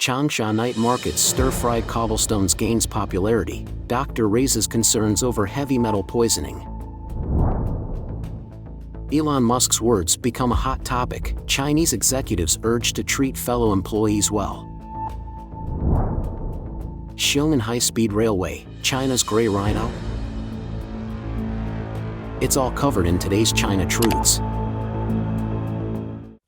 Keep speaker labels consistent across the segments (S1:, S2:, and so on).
S1: Changsha night market stir-fried cobblestones gains popularity. Doctor raises concerns over heavy metal poisoning. Elon Musk's words become a hot topic. Chinese executives urge to treat fellow employees well. Xiong'an high-speed railway, China's gray rhino? It's all covered in today's China Truths.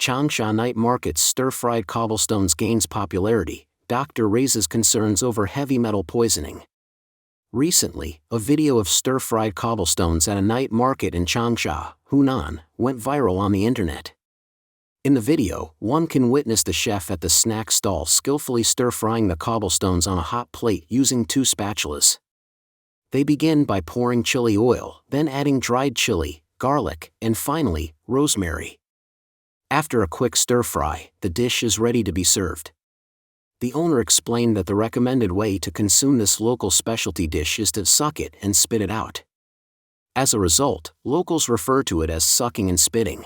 S1: Changsha night market stir-fried cobblestones gains popularity. Doctor raises concerns over heavy metal poisoning. Recently, a video of stir-fried cobblestones at a night market in Changsha, Hunan, went viral on the internet. In the video, one can witness the chef at the snack stall skillfully stir-frying the cobblestones on a hot plate using 2 spatulas. They begin by pouring chili oil, then adding dried chili, garlic, and finally, rosemary. After a quick stir-fry, the dish is ready to be served. The owner explained that the recommended way to consume this local specialty dish is to suck it and spit it out. As a result, locals refer to it as sucking and spitting.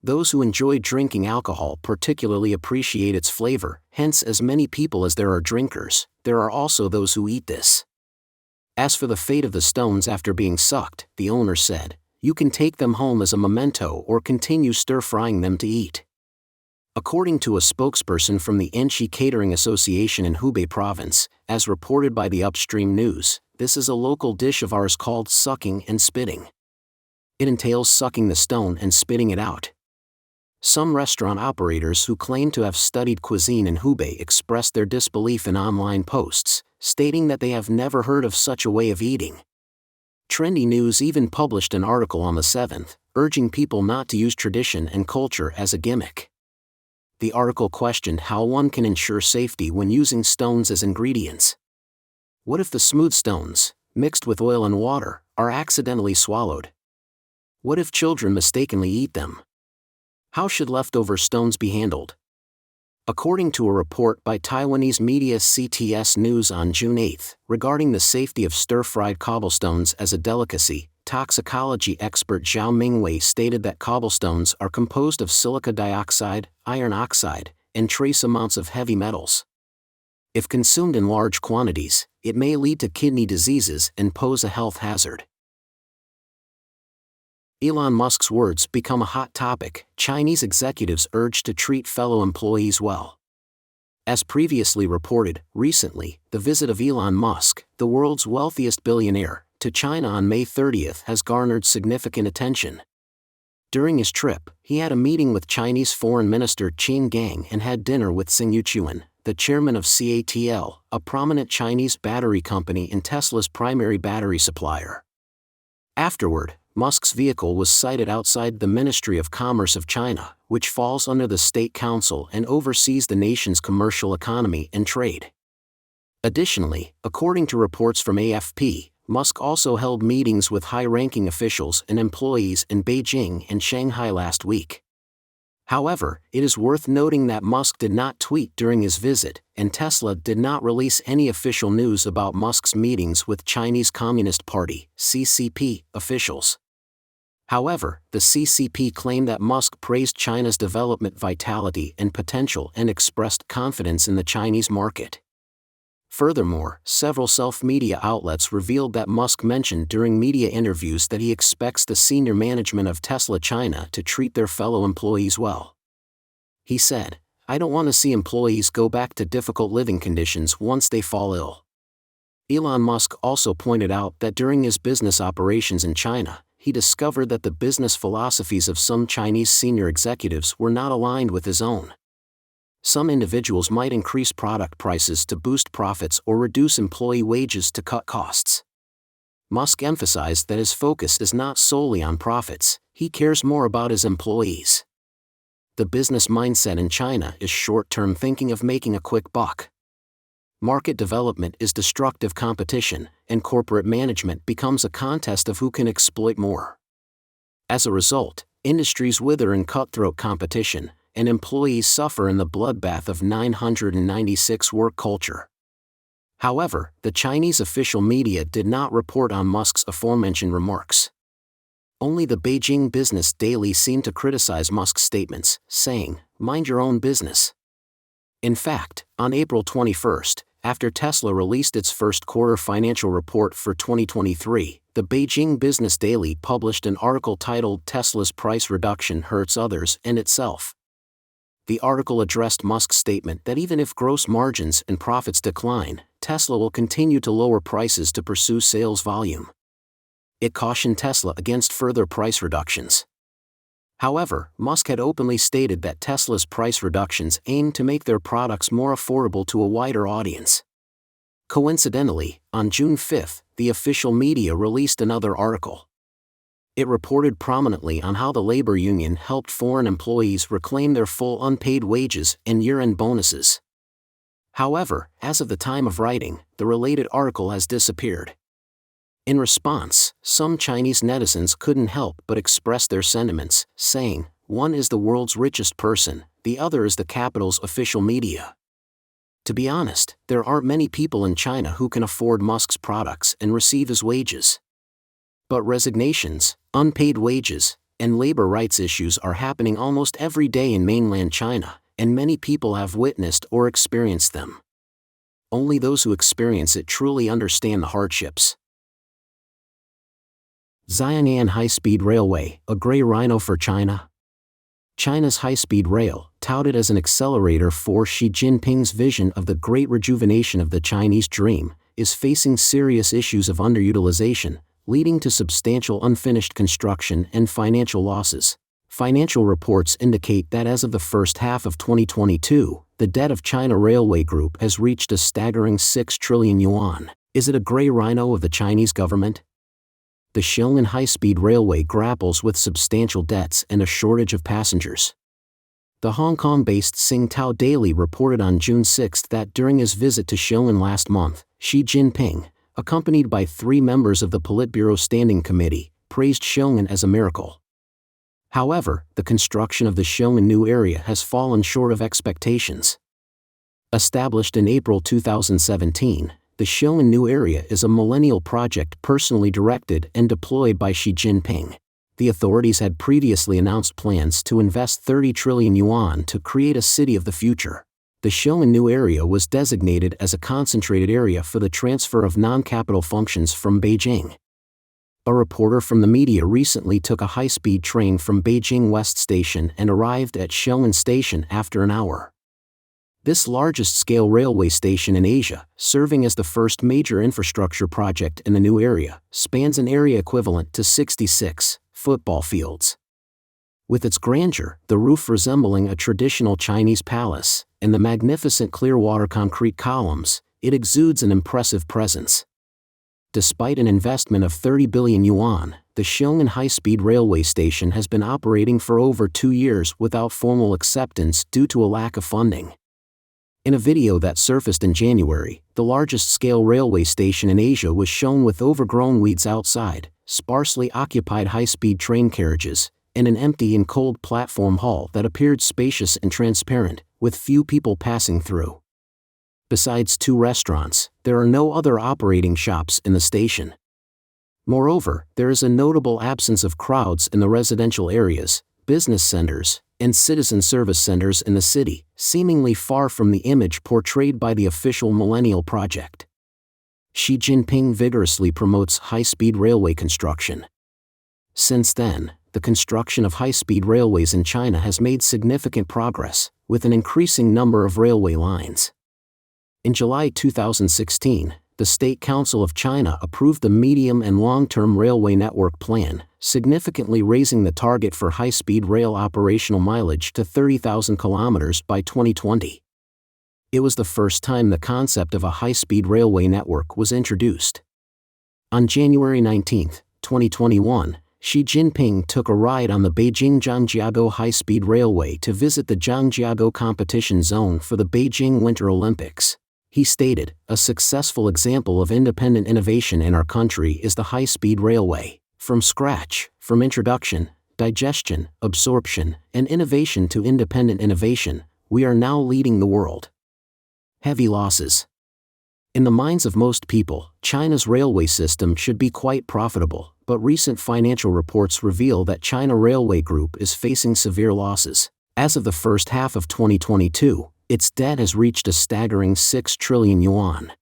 S1: Those who enjoy drinking alcohol particularly appreciate its flavor, hence as many people as there are drinkers, there are also those who eat this. As for the fate of the stones after being sucked, the owner said, you can take them home as a memento or continue stir-frying them to eat. According to a spokesperson from the Enshi Catering Association in Hubei province, as reported by the Upstream News, this is a local dish of ours called sucking and spitting. It entails sucking the stone and spitting it out. Some restaurant operators who claim to have studied cuisine in Hubei expressed their disbelief in online posts, stating that they have never heard of such a way of eating. Trendy News even published an article on the 7th, urging people not to use tradition and culture as a gimmick. The article questioned how one can ensure safety when using stones as ingredients. What if the smooth stones, mixed with oil and water, are accidentally swallowed? What if children mistakenly eat them? How should leftover stones be handled? According to a report by Taiwanese media CTS News on June 8 regarding the safety of stir-fried cobblestones as a delicacy, toxicology expert Zhao Mingwei stated that cobblestones are composed of silica dioxide, iron oxide, and trace amounts of heavy metals. If consumed in large quantities, it may lead to kidney diseases and pose a health hazard. Elon Musk's words become a hot topic. Chinese executives urge to treat fellow employees well. As previously reported, recently, the visit of Elon Musk, the world's wealthiest billionaire, to China on May 30 has garnered significant attention. During his trip, he had a meeting with Chinese Foreign Minister Xiong'an and had dinner with Yuan, the chairman of CATL, a prominent Chinese battery company and Tesla's primary battery supplier. Afterward, Musk's vehicle was sighted outside the Ministry of Commerce of China, which falls under the State Council and oversees the nation's commercial economy and trade. Additionally, according to reports from AFP, Musk also held meetings with high-ranking officials and employees in Beijing and Shanghai last week. However, it is worth noting that Musk did not tweet during his visit, and Tesla did not release any official news about Musk's meetings with Chinese Communist Party (CCP) officials. However, the CCP claimed that Musk praised China's development vitality and potential and expressed confidence in the Chinese market. Furthermore, several self-media outlets revealed that Musk mentioned during media interviews that he expects the senior management of Tesla China to treat their fellow employees well. He said, "I don't want to see employees go back to difficult living conditions once they fall ill." Elon Musk also pointed out that during his business operations in China, he discovered that the business philosophies of some Chinese senior executives were not aligned with his own. Some individuals might increase product prices to boost profits or reduce employee wages to cut costs. Musk emphasized that his focus is not solely on profits, he cares more about his employees. The business mindset in China is short-term thinking of making a quick buck. Market development is destructive competition, and corporate management becomes a contest of who can exploit more. As a result, industries wither in cutthroat competition, and employees suffer in the bloodbath of 996 work culture. However, the Chinese official media did not report on Musk's aforementioned remarks. Only the Beijing Business Daily seemed to criticize Musk's statements, saying, "Mind your own business." In fact, on April 21st, after Tesla released its first quarter financial report for 2023, the Beijing Business Daily published an article titled "Tesla's Price Reduction Hurts Others and Itself." The article addressed Musk's statement that even if gross margins and profits decline, Tesla will continue to lower prices to pursue sales volume. It cautioned Tesla against further price reductions. However, Musk had openly stated that Tesla's price reductions aim to make their products more affordable to a wider audience. Coincidentally, on June 5, the official media released another article. It reported prominently on how the labor union helped foreign employees reclaim their full unpaid wages and year-end bonuses. However, as of the time of writing, the related article has disappeared. In response, some Chinese netizens couldn't help but express their sentiments, saying, "One is the world's richest person, the other is the capital's official media." To be honest, there aren't many people in China who can afford Musk's products and receive his wages. But resignations, unpaid wages, and labor rights issues are happening almost every day in mainland China, and many people have witnessed or experienced them. Only those who experience it truly understand the hardships. Xiong'an High-Speed Railway, a gray rhino for China? China's high-speed rail, touted as an accelerator for Xi Jinping's vision of the great rejuvenation of the Chinese dream, is facing serious issues of underutilization, leading to substantial unfinished construction and financial losses. Financial reports indicate that as of the first half of 2022, the debt of China Railway Group has reached a staggering 6 trillion yuan. Is it a gray rhino of the Chinese government? The Xiong'an high-speed railway grapples with substantial debts and a shortage of passengers. The Hong Kong-based Singtao Daily reported on June 6 that during his visit to Xiong'an last month, Xi Jinping, accompanied by 3 members of the Politburo Standing Committee, praised Xiong'an as a miracle. However, the construction of the Xiong'an new area has fallen short of expectations. Established in April 2017, the Xiong'an new area is a millennial project personally directed and deployed by Xi Jinping. The authorities had previously announced plans to invest 30 trillion yuan to create a city of the future. The Xiong'an new area was designated as a concentrated area for the transfer of non-capital functions from Beijing. A reporter from the media recently took a high-speed train from Beijing West Station and arrived at Xiong'an Station after an hour. This largest-scale railway station in Asia, serving as the first major infrastructure project in the new area, spans an area equivalent to 66 football fields. With its grandeur, the roof resembling a traditional Chinese palace, and the magnificent clear-water concrete columns, it exudes an impressive presence. Despite an investment of 30 billion yuan, the Xiong'an high-speed railway station has been operating for over 2 years without formal acceptance due to a lack of funding. In a video that surfaced in January, the largest-scale railway station in Asia was shown with overgrown weeds outside, sparsely occupied high-speed train carriages, and an empty and cold platform hall that appeared spacious and transparent, with few people passing through. Besides 2 restaurants, there are no other operating shops in the station. Moreover, there is a notable absence of crowds in the residential areas, business centers, and citizen service centers in the city, seemingly far from the image portrayed by the official millennial project. Xi Jinping vigorously promotes high-speed railway construction. Since then, the construction of high-speed railways in China has made significant progress, with an increasing number of railway lines. In July 2016, the State Council of China approved the medium and long-term railway network plan, significantly raising the target for high-speed rail operational mileage to 30,000 kilometers by 2020. It was the first time the concept of a high-speed railway network was introduced. On January 19, 2021, Xi Jinping took a ride on the Beijing-Zhangjiago high-speed railway to visit the Zhangjiago competition zone for the Beijing Winter Olympics. He stated, "A successful example of independent innovation in our country is the high-speed railway. From scratch, from introduction, digestion, absorption, and innovation to independent innovation, we are now leading the world." Heavy losses. In the minds of most people, China's railway system should be quite profitable, but recent financial reports reveal that China Railway Group is facing severe losses. As of the first half of 2022, Its debt has reached a staggering 6 trillion yuan.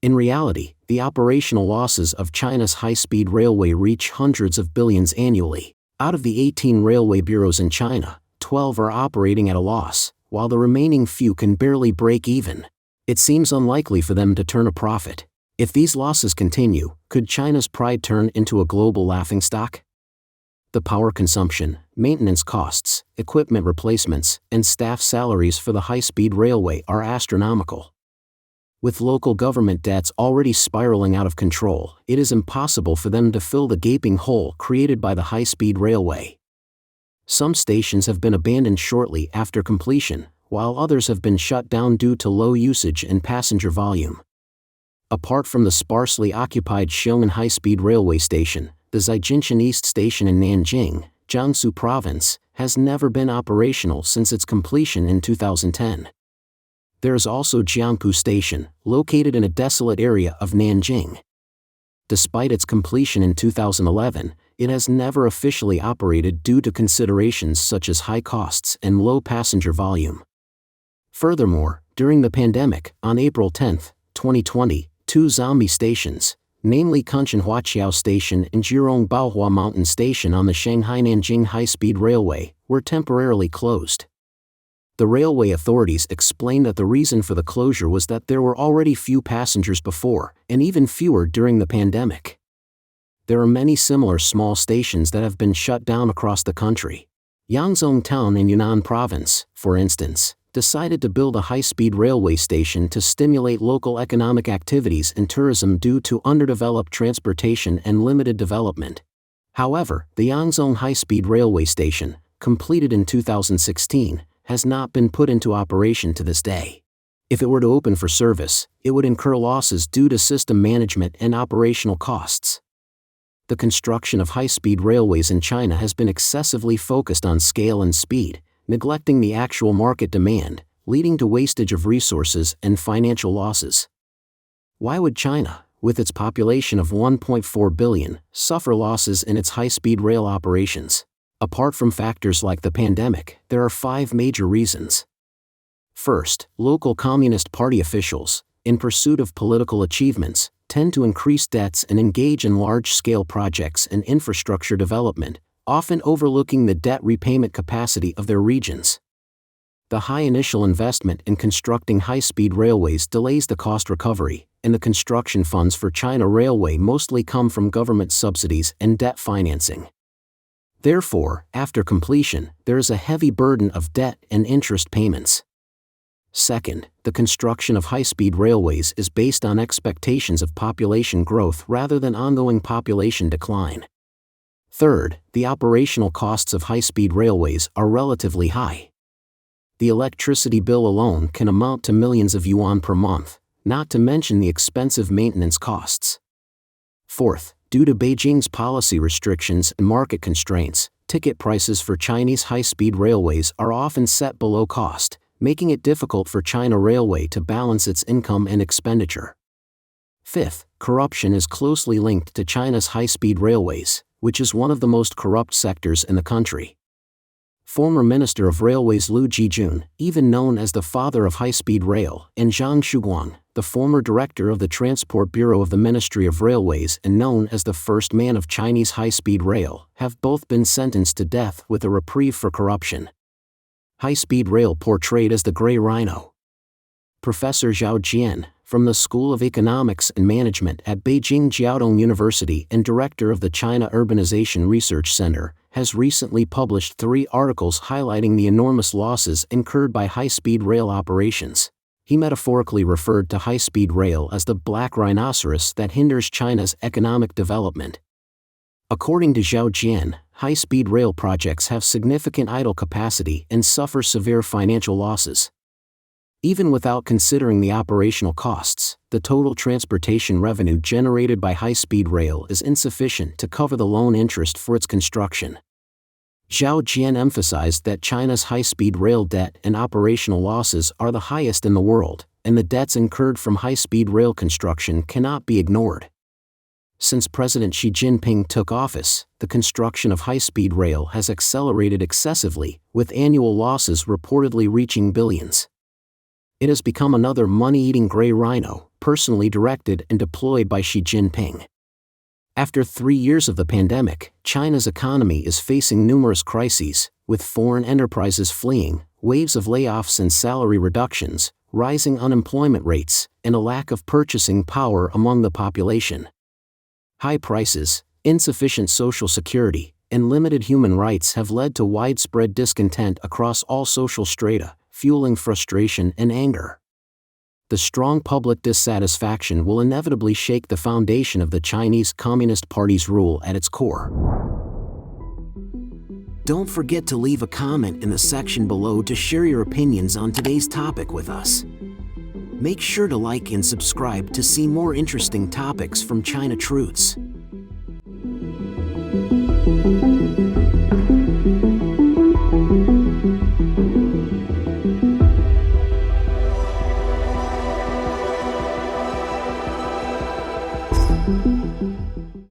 S1: In reality, the operational losses of China's high-speed railway reach hundreds of billions annually. Out of the 18 railway bureaus in China, 12 are operating at a loss, while the remaining few can barely break even. It seems unlikely for them to turn a profit. If these losses continue, could China's pride turn into a global laughingstock? The power consumption, maintenance costs, equipment replacements, and staff salaries for the high-speed railway are astronomical. With local government debts already spiraling out of control, it is impossible for them to fill the gaping hole created by the high-speed railway. Some stations have been abandoned shortly after completion, while others have been shut down due to low usage and passenger volume. Apart from the sparsely occupied Xiong'an high-speed railway station, the Zaijinshan East Station in Nanjing, Jiangsu Province, has never been operational since its completion in 2010. There is also Jiangpu Station, located in a desolate area of Nanjing. Despite its completion in 2011, it has never officially operated due to considerations such as high costs and low passenger volume. Furthermore, during the pandemic, on April 10, 2020, 2 zombie stations, namely Kunshan Huaqiao Station and Jirong Baohua Mountain Station on the Shanghai-Nanjing high-speed railway, were temporarily closed. The railway authorities explained that the reason for the closure was that there were already few passengers before, and even fewer during the pandemic. There are many similar small stations that have been shut down across the country. Yangzhou Town in Yunnan Province, for instance, decided to build a high-speed railway station to stimulate local economic activities and tourism due to underdeveloped transportation and limited development. However, the Yangzhou high-speed railway station, completed in 2016, has not been put into operation to this day. If it were to open for service, it would incur losses due to system management and operational costs. The construction of high-speed railways in China has been excessively focused on scale and speed, neglecting the actual market demand, leading to wastage of resources and financial losses. Why would China, with its population of 1.4 billion, suffer losses in its high-speed rail operations? Apart from factors like the pandemic, there are 5 major reasons. First, local Communist Party officials, in pursuit of political achievements, tend to increase debts and engage in large-scale projects and infrastructure development, often overlooking the debt repayment capacity of their regions. The high initial investment in constructing high-speed railways delays the cost recovery, and the construction funds for China Railway mostly come from government subsidies and debt financing. Therefore, after completion, there is a heavy burden of debt and interest payments. Second, the construction of high-speed railways is based on expectations of population growth rather than ongoing population decline. Third, the operational costs of high-speed railways are relatively high. The electricity bill alone can amount to millions of yuan per month, not to mention the expensive maintenance costs. Fourth, due to Beijing's policy restrictions and market constraints, ticket prices for Chinese high-speed railways are often set below cost, making it difficult for China Railway to balance its income and expenditure. Fifth, corruption is closely linked to China's high-speed railways, which is one of the most corrupt sectors in the country. Former Minister of Railways Liu Jijun, even known as the father of high-speed rail, and Zhang Xiong'an, the former director of the Transport Bureau of the Ministry of Railways and known as the first man of Chinese high-speed rail, have both been sentenced to death with a reprieve for corruption. High-speed rail portrayed as the Grey Rhino. Professor Zhao Jian, from the School of Economics and Management at Beijing Jiaotong University and director of the China Urbanization Research Center, has recently published 3 articles highlighting the enormous losses incurred by high-speed rail operations. He metaphorically referred to high-speed rail as the black rhinoceros that hinders China's economic development. According to Zhao Jian, high-speed rail projects have significant idle capacity and suffer severe financial losses. Even without considering the operational costs, the total transportation revenue generated by high-speed rail is insufficient to cover the loan interest for its construction. Zhao Jian emphasized that China's high-speed rail debt and operational losses are the highest in the world, and the debts incurred from high-speed rail construction cannot be ignored. Since President Xi Jinping took office, the construction of high-speed rail has accelerated excessively, with annual losses reportedly reaching billions. It has become another money-eating gray rhino, personally directed and deployed by Xi Jinping. After 3 years of the pandemic, China's economy is facing numerous crises, with foreign enterprises fleeing, waves of layoffs and salary reductions, rising unemployment rates, and a lack of purchasing power among the population. High prices, insufficient social security, and limited human rights have led to widespread discontent across all social strata, fueling frustration and anger. The strong public dissatisfaction will inevitably shake the foundation of the Chinese Communist Party's rule at its core. Don't forget to leave a comment in the section below to share your opinions on today's topic with us. Make sure to like and subscribe to see more interesting topics from China Truths.